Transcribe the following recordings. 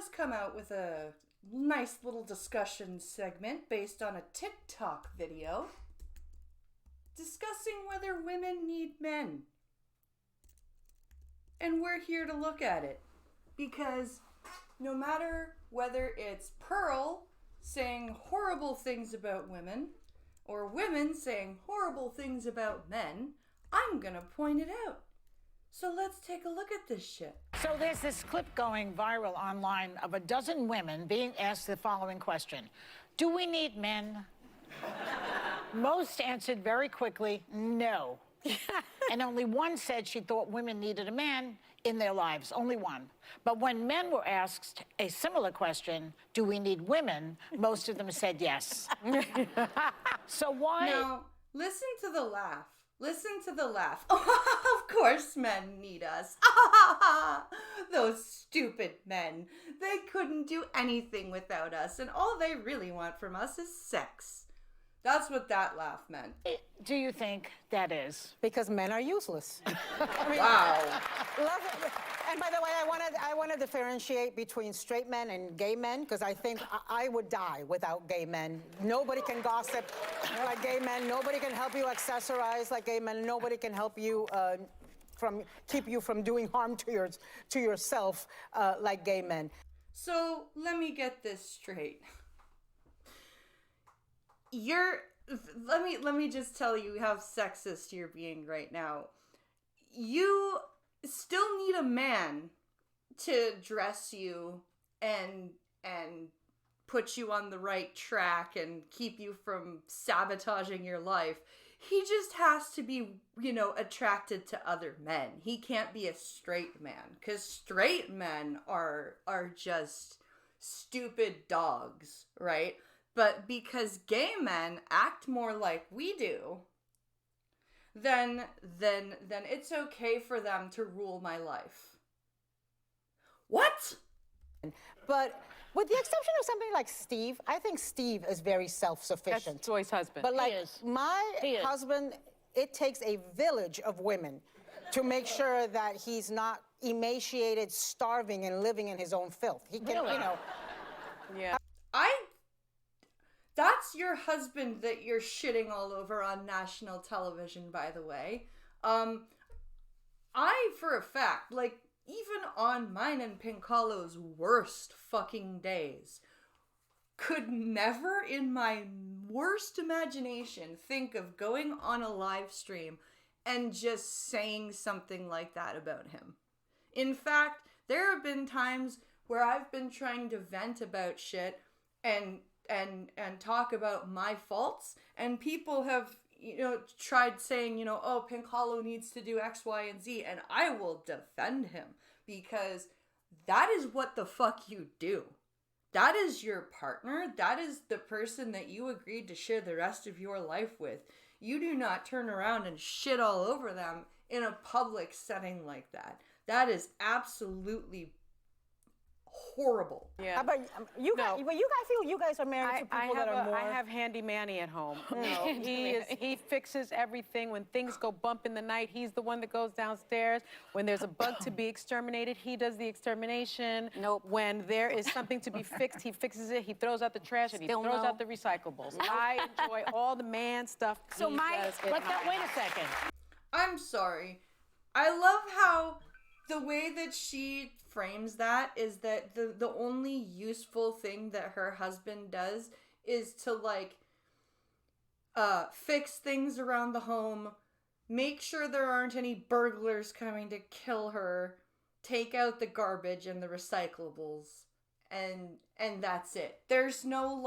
just come out with a nice little discussion segment based on a TikTok video discussing whether women need men. And we're here to look at it. Because no matter whether it's Pearl saying horrible things about women, or women saying horrible things about men, I'm gonna point it out. So let's take a look at this shit. So there's this clip going viral online of a dozen women being asked the following question. Do we need men? Most answered very quickly, no. And only one said she thought women needed a man in their lives, only one. But when men were asked a similar question, do we need women, most of them said yes. So why? Now, listen to the laugh. Listen to the laugh. Of course men need us. Those stupid men. They couldn't do anything without us, and all they really want from us is sex. That's what that laugh meant. Do you think that is? Because men are useless. I mean, Wow. love it. And by the way, I want to differentiate between straight men and gay men, because I think I would die without gay men. Nobody can gossip like gay men. Nobody can help you accessorize like gay men. Nobody can help you keep you from doing harm to yourself like gay men. So let me get this straight. Let me just tell you how sexist you're being right now. You still need a man to dress you and put you on the right track and keep you from sabotaging your life. He just has to be, attracted to other men. He can't be a straight man, because straight men are just stupid dogs, right? But because gay men act more like we do, then it's okay for them to rule my life. What? But with the exception of somebody like Steve, I think Steve is very self-sufficient. That's Joy's husband. But like is. my husband, it takes a village of women to make sure that he's not emaciated, starving, and living in his own filth. He can, Yeah. That's your husband that you're shitting all over on national television, by the way. I, for a fact, even on mine and Pinkalo's worst fucking days, could never in my worst imagination think of going on a live stream and just saying something like that about him. In fact, there have been times where I've been trying to vent about shit and talk about my faults, and people have, tried saying, oh, Pinkalo needs to do X, Y, and Z, and I will defend him, because that is what the fuck you do. That is your partner. That is the person that you agreed to share the rest of your life with. You do not turn around and shit all over them in a public setting like that. That is absolutely horrible. Yeah. How about you guys? Well, I feel you guys are married to people that are more. I have Handy Manny at home. He fixes everything. When things go bump in the night, he's the one that goes downstairs. When there's a bug to be exterminated, he does the extermination. Nope. When there is something to be fixed, he fixes it. He throws out the trash and he throws out the recyclables. I enjoy all the man stuff. So wait a second. I'm sorry. I love how the way that she frames that is that the only useful thing that her husband does is to fix things around the home, make sure there aren't any burglars coming to kill her, take out the garbage and the recyclables, and that's it. There's no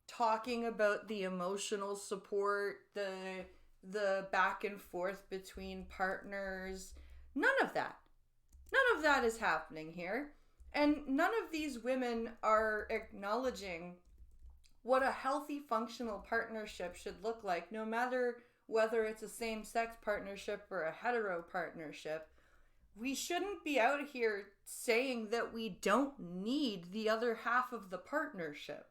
talking about the emotional support, the back and forth between partners. None of that. None of that is happening here. And none of these women are acknowledging what a healthy, functional partnership should look like, no matter whether it's a same-sex partnership or a hetero partnership. We shouldn't be out here saying that we don't need the other half of the partnership.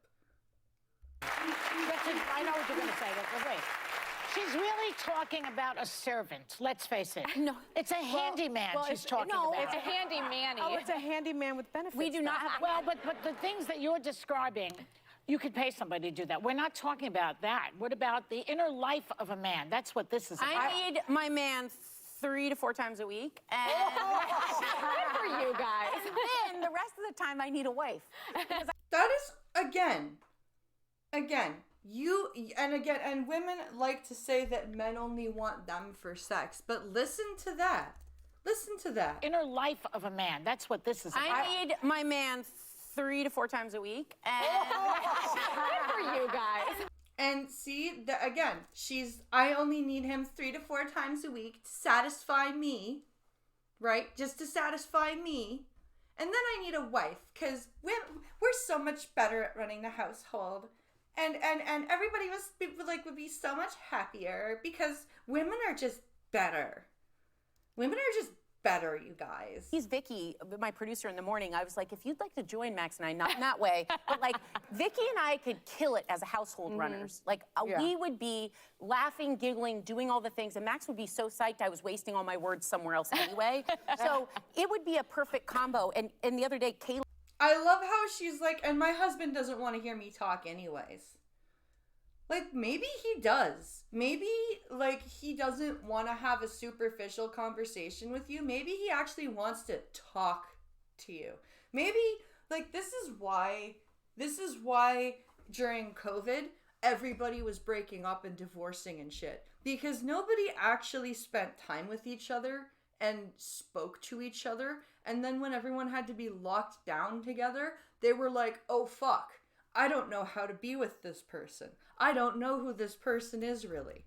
I know what you're going to say. Wait. She's really talking about a servant, let's face it. No. It's a handyman she's talking no, about. it's a handy-manny. Oh, it's a handyman with benefits. We do not have... Well, but the things that you're describing, you could pay somebody to do that. We're not talking about that. What about the inner life of a man? That's what this is about. I need my man 3 to 4 times a week. And good for you guys. Then the rest of the time I need a wife. That is, again, and women like to say that men only want them for sex, but listen to that. Inner life of a man. That's what this is about. I need my man 3 to 4 times a week. And good for you guys. And see, I only need him 3 to 4 times a week to satisfy me, right? Just to satisfy me. And then I need a wife, because we're so much better at running the household. And everybody would be so much happier, because women are just better. Women are just better, you guys. He's Vicky, my producer in the morning. I was like, if you'd like to join Max and I, not in that way, but like Vicky and I could kill it as a household runners. Like we would be laughing, giggling, doing all the things, and Max would be so psyched I was wasting all my words somewhere else anyway. So it would be a perfect combo. And the other day, Kayla... I love how she's like, and my husband doesn't want to hear me talk anyways. Like, maybe he does. Maybe, like, he doesn't want to have a superficial conversation with you. Maybe he actually wants to talk to you. Maybe, like, this is why during COVID, everybody was breaking up and divorcing and shit. Because nobody actually spent time with each other and spoke to each other. And then when everyone had to be locked down together, they were like, oh, fuck. I don't know how to be with this person. I don't know who this person is really.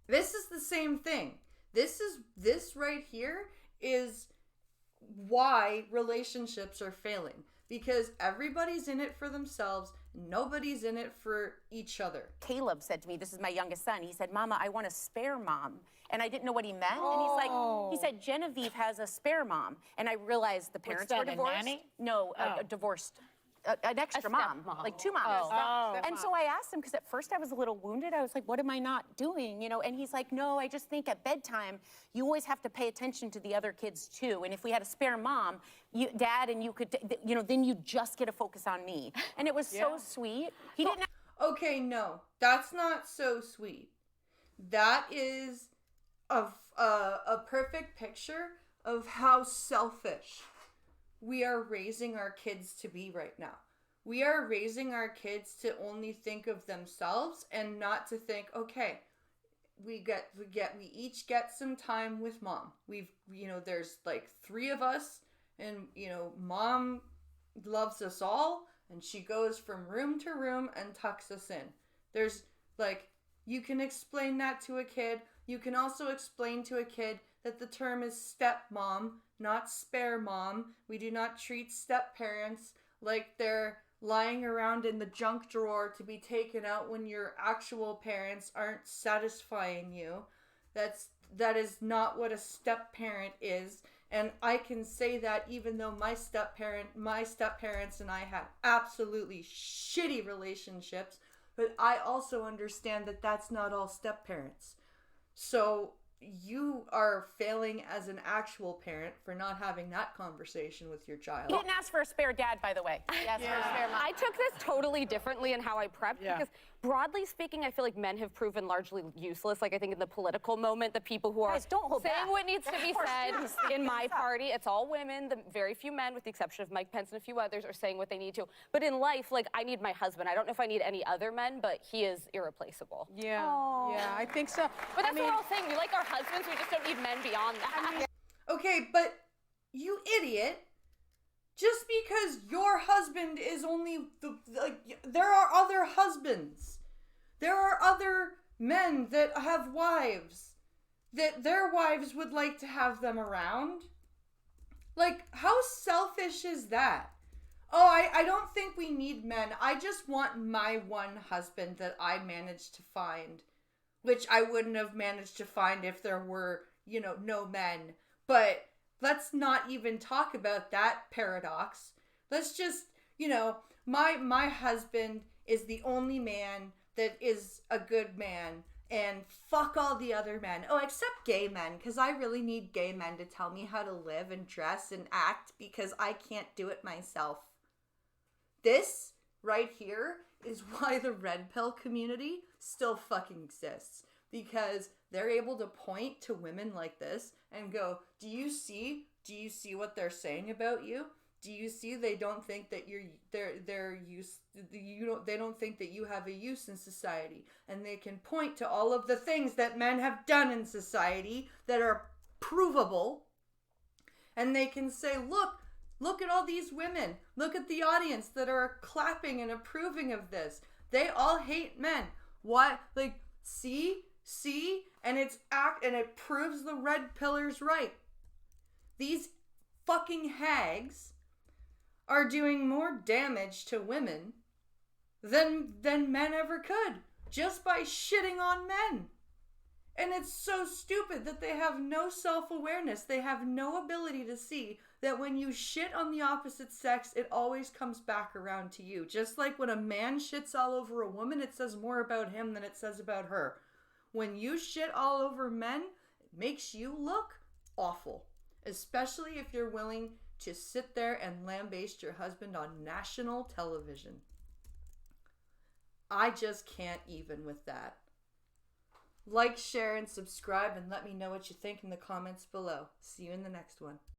This is the same thing. This right here is why relationships are failing. Because everybody's in it for themselves. Nobody's in it for each other. Caleb said to me, this is my youngest son, he said, Mama, I want a spare mom. And I didn't know what he meant. And he said, Genevieve has a spare mom. And I realized the parents were divorced. A nanny? No, divorced. An extra mom, like 2 moms. And so I asked him, because at first I was a little wounded. I was like, what am I not doing? You know, and he's like, no, I just think at bedtime, you always have to pay attention to the other kids too. And if we had a spare mom, Dad and you could, you know, then you just get to focus on me. And it was so sweet. He didn't. Okay, no, that's not so sweet. That is a perfect picture of how selfish we are raising our kids to be right now. We are raising our kids to only think of themselves and not to think, okay, we each get some time with mom. There's like 3 of us, and mom loves us all, and she goes from room to room and tucks us in. There's like, you can explain that to a kid. You can also explain to a kid that the term is stepmom, not spare mom. We do not treat step-parents like they're lying around in the junk drawer to be taken out when your actual parents aren't satisfying you. That is not what a step-parent is. And I can say that even though my step-parents and I had absolutely shitty relationships, but I also understand that that's not all step-parents. So you are failing as an actual parent for not having that conversation with your child. He didn't ask for a spare dad, by the way. He asked for a spare mom. I took this totally differently in how I prepped because broadly speaking, I feel like men have proven largely useless. Like I think in the political moment, the people who are saying what needs to be said in my party, it's all women. The very few men, with the exception of Mike Pence and a few others, are saying what they need to. But in life, like I need my husband. I don't know if I need any other men, but he is irreplaceable. Yeah, yeah, I think so. But that's what we're all saying. We like our husbands. We just don't need men beyond that. Okay, but you idiot. Just because your husband is only there are other husbands. There are other men that have wives that their wives would like to have them around. Like, how selfish is that? Oh, I don't think we need men. I just want my one husband that I managed to find, which I wouldn't have managed to find if there were, no men. But let's not even talk about that paradox. Let's just, my husband is the only man that is a good man, and fuck all the other men. Oh, except gay men, because I really need gay men to tell me how to live and dress and act because I can't do it myself. This right here is why the red pill community still fucking exists. Because they're able to point to women like this and go, do you see what they're saying about you? Do you see they don't think that they don't think that you have a use in society, and they can point to all of the things that men have done in society that are provable, and they can say, look at all these women, look at the audience that are clapping and approving of this. They all hate men. What? Like, see, and it proves the red pillars right. These fucking hags are doing more damage to women than men ever could, just by shitting on men. And it's so stupid that they have no self-awareness. They have no ability to see that when you shit on the opposite sex, it always comes back around to you. Just like when a man shits all over a woman, it says more about him than it says about her. When you shit all over men, it makes you look awful. Especially if you're willing to sit there and lambaste your husband on national television. I just can't even with that. Like, share, and subscribe, and let me know what you think in the comments below. See you in the next one.